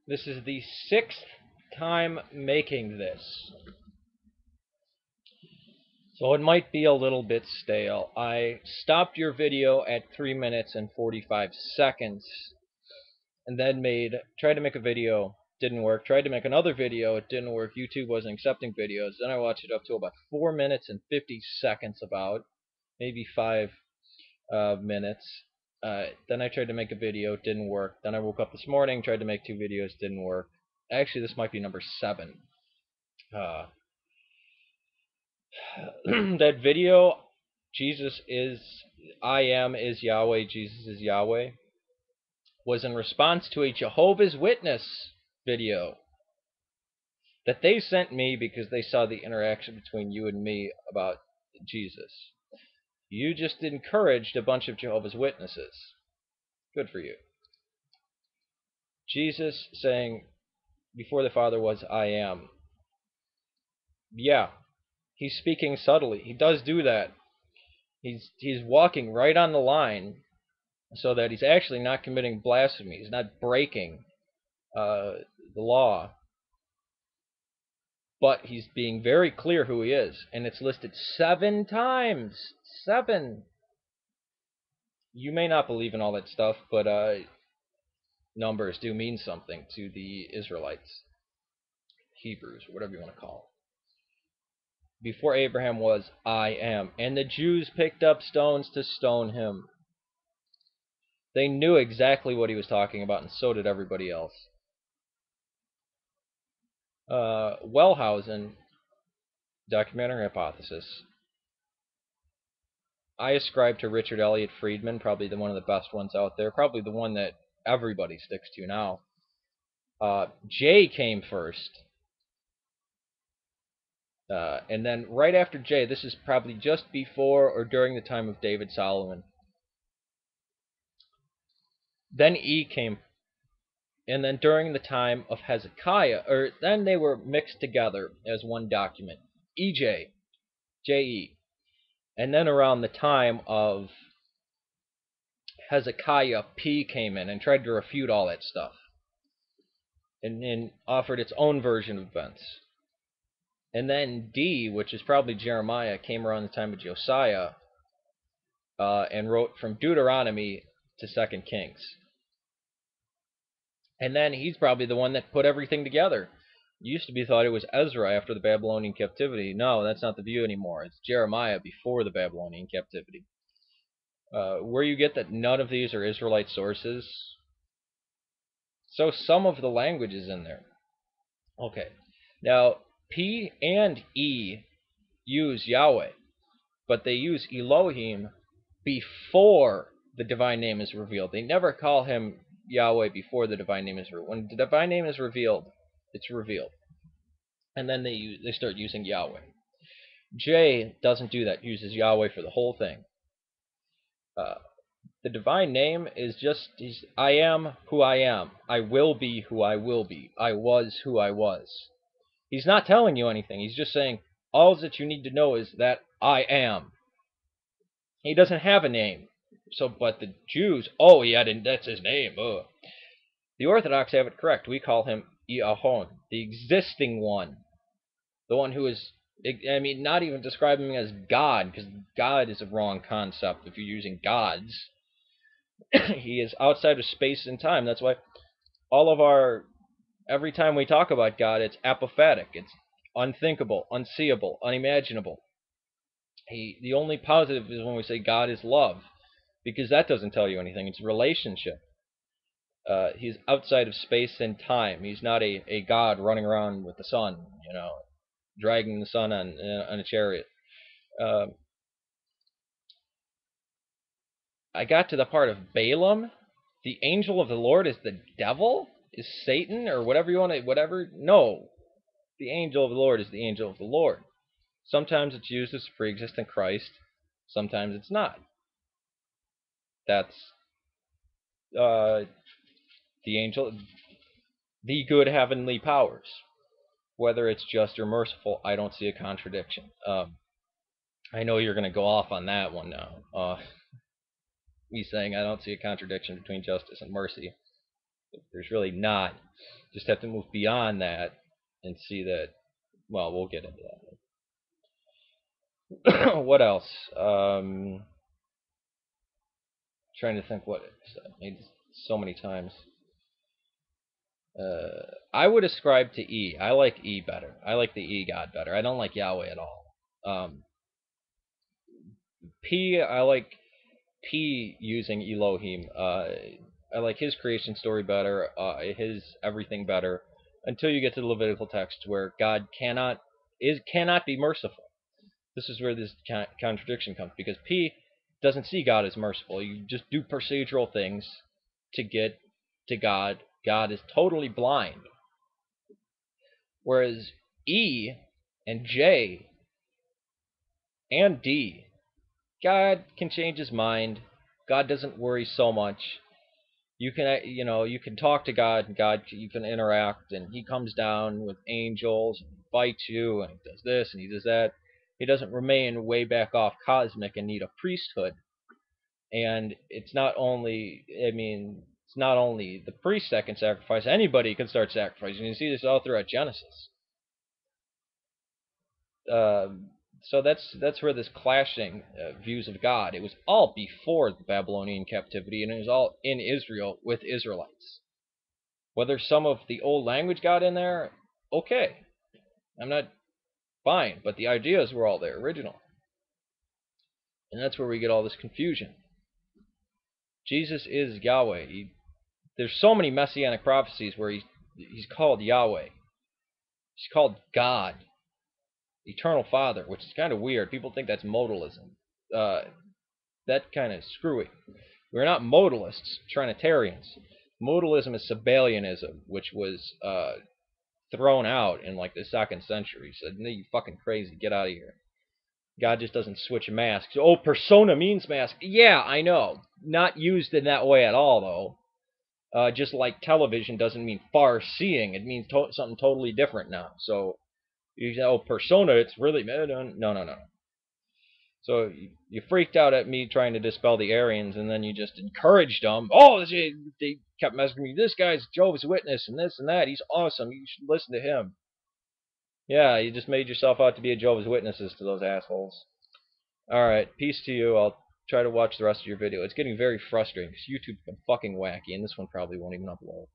This is the sixth time making this, so it might be a little bit stale. I stopped your video at 3 minutes and 45 seconds, and then tried to make a video, didn't work. Tried to make another video, it didn't work. YouTube wasn't accepting videos. Then I watched it up to about 4 minutes and 50 seconds, about maybe 5 minutes. Then I tried to make a video, it didn't work. Then I woke up this morning, tried to make 2 videos, didn't work. Actually, this might be number 7. Uh, that video, Jesus is, I am is Yahweh, Jesus is Yahweh, was in response to a Jehovah's Witness video that they sent me because they saw the interaction between you and me about Jesus. You just encouraged a bunch of Jehovah's Witnesses. Good for you. Jesus saying, before the Father was, I am. Yeah, he's speaking subtly. He does do that. He's walking right on the line so that he's actually not committing blasphemy. He's not breaking the law. But he's being very clear who he is. And it's listed 7 times. 7. You may not believe in all that stuff, but numbers do mean something to the Israelites. Hebrews, whatever you want to call it. Before Abraham was, I am. And the Jews picked up stones to stone him. They knew exactly what he was talking about, and so did everybody else. Wellhausen, documentary hypothesis. I ascribe to Richard Elliott Friedman, probably one of the best ones out there, probably the one that everybody sticks to now. Jay came first. And then right after Jay, this is probably just before or during the time of David Solomon. Then E came, and then during the time of Hezekiah, or then they were mixed together as one document. EJ, JE. And then around the time of Hezekiah, P came in and tried to refute all that stuff, and offered its own version of events. And then D, which is probably Jeremiah, came around the time of Josiah, and wrote from Deuteronomy to 2 Kings. And then he's probably the one that put everything together. It used to be thought it was Ezra after the Babylonian captivity. No, that's not the view anymore. It's Jeremiah before the Babylonian captivity. Where you get that none of these are Israelite sources. So some of the language is in there. Okay. Now, P and E use Yahweh, but they use Elohim before the divine name is revealed. They never call him Yahweh before the divine name is revealed. When the divine name is revealed, it's revealed. And then they start using Yahweh. J doesn't do that, uses Yahweh for the whole thing. The divine name is just, I am who I am. I will be who I will be. I was who I was. He's not telling you anything. He's just saying, all that you need to know is that I am. He doesn't have a name. So, but the Jews, oh yeah, that's his name. Ugh. The Orthodox have it correct. We call him Yahon, the existing one. The one who is, I mean, not even describing him as God, because God is a wrong concept if you're using gods. He is outside of space and time. That's why every time we talk about God, it's apophatic. It's unthinkable, unseeable, unimaginable. The only positive is when we say God is love, because that doesn't tell you anything. It's relationship. He's outside of space and time. He's not a god running around with the sun, dragging the sun on a chariot. I got to the part of Balaam. The angel of the Lord is the devil? Is Satan, or whatever you want to, whatever? No. The angel of the Lord is the angel of the Lord. Sometimes it's used as pre-existent Christ. Sometimes it's not. That's the angel, the good heavenly powers. Whether it's just or merciful, I don't see a contradiction. I know you're going to go off on that one now. Me saying I don't see a contradiction between justice and mercy. There's really not. Just have to move beyond that and see that. Well, we'll get into that. What else? Trying to think what I made so many times. I would ascribe to E. I like E better. I like the E God better. I don't like Yahweh at all. P. I like P using Elohim. I like his creation story better. His everything better. Until you get to the Levitical text where God cannot be merciful. This is where this contradiction comes, because P doesn't see God as merciful. You just do procedural things to get to God. God is totally blind. Whereas E and J and D, God can change his mind. God doesn't worry so much. You can talk to God, and you can interact, and he comes down with angels and fights you, and he does this and he does that. He doesn't remain way back off cosmic and need a priesthood. And it's not only the priest that can sacrifice, anybody can start sacrificing. You see this all throughout Genesis. So that's where this clashing views of God. It was all before the Babylonian captivity, and it was all in Israel with Israelites. Whether some of the old language got in there, okay, I'm not fine, but the ideas were all there, original, and that's where we get all this confusion. Jesus is Yahweh. There's so many messianic prophecies where he's called Yahweh. He's called God, Eternal Father, which is kind of weird. People think that's modalism. That kind of screwy. We're not modalists, Trinitarians. Modalism is Sabellianism, which was thrown out in like the 2nd century. Said, no, you fucking crazy, get out of here. God just doesn't switch masks. Oh, persona means mask. Yeah, I know. Not used in that way at all, though. Just like television doesn't mean far seeing. It means something totally different now. So, you say, oh, persona, it's really... No. So you freaked out at me trying to dispel the Arians, and then you just encouraged them. Oh, they kept messaging me. This guy's Jehovah's Witness, and this and that. He's awesome. You should listen to him. Yeah, you just made yourself out to be a Jehovah's Witnesses to those assholes. Alright, peace to you. I'll try to watch the rest of your video. It's getting very frustrating because YouTube's been fucking wacky, and this one probably won't even upload.